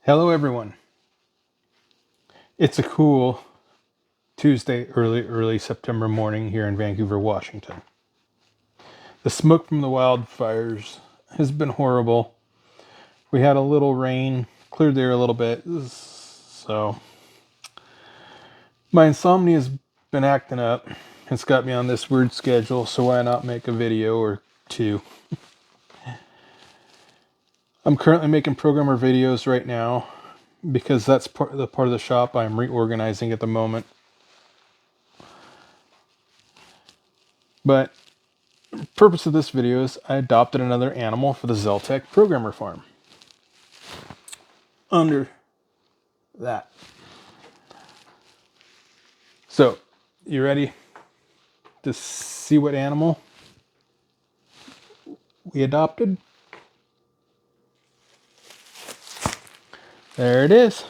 Hello everyone. It's a cool Tuesday, early September morning here in Vancouver, Washington. The smoke from the wildfires has been horrible. We had a little rain, cleared the air a little bit, so my insomnia has been acting up. It's got me on this weird schedule, so why not make a video or two? I'm currently making programmer videos right now because that's part of the shop I'm reorganizing at the moment. But purpose of this video is I adopted another animal for the Xeltek programmer farm. Under that. So, you ready to see what animal we adopted? There it is.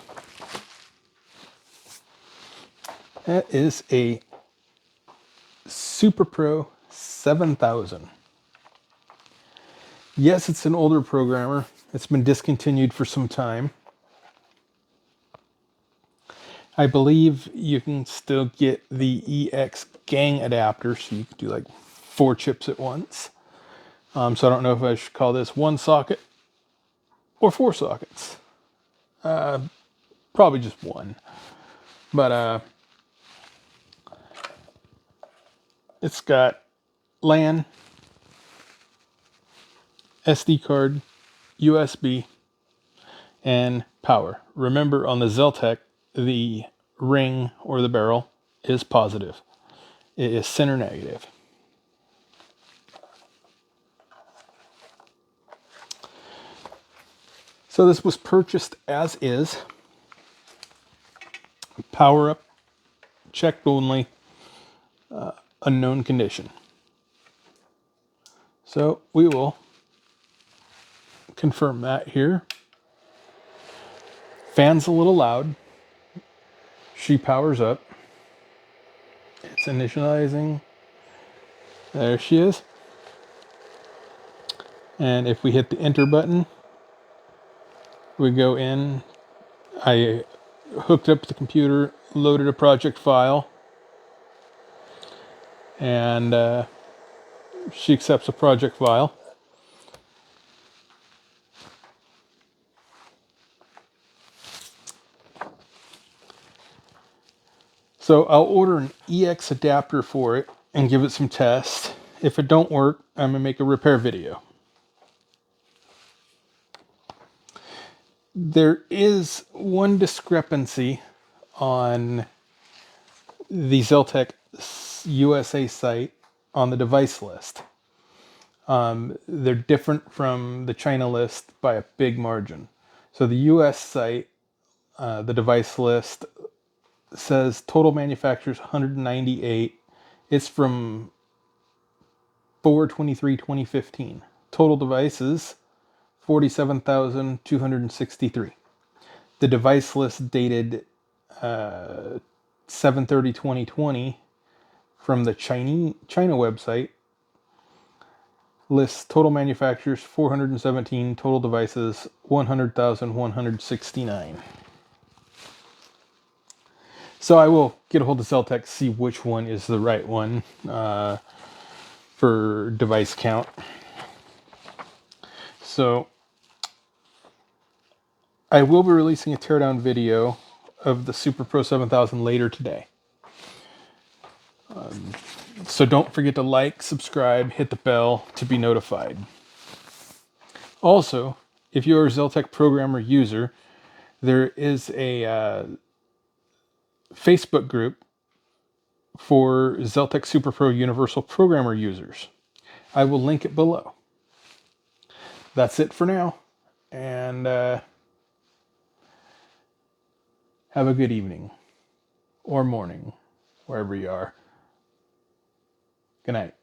That is a Superpro 7000. Yes, it's an older programmer. It's been discontinued for some time. I believe you can still get the EX gang adapter, so you can do like 4 chips at once. So I don't know if I should call this 1 socket or 4 sockets. Probably just 1. But it's got LAN, SD card, USB, and power. Remember, on the Xeltek, the ring or the barrel is positive. It is center negative. So this was purchased as is. Power up, checked only, unknown condition. So we will confirm that here. Fan's a little loud. She powers up. It's initializing. There she is. And if we hit the enter button, we go in. I hooked up the computer, loaded a project file, and she accepts a project file. So I'll order an EX adapter for it and give it some tests. If it don't work, I'm gonna make a repair video. There is one discrepancy on the Xeltek USA site on the device list. They're different from the China list by a big margin. So the US site, the device list says total manufacturers 198. It's from 4/23/2015. Total devices 47,263. The device list dated 7/30/2020 from the China website lists total manufacturers 417, total devices 100,169. So I will get a hold of Xeltek, see which one is the right one for device count. So I will be releasing a teardown video of the Superpro 7000 later today. So don't forget to like, subscribe, hit the bell to be notified. Also, if you're a Xeltek programmer user, there is a Facebook group for Xeltek Superpro Universal Programmer users. I will link it below. That's it for now, and have a good evening or morning, wherever you are. Good night.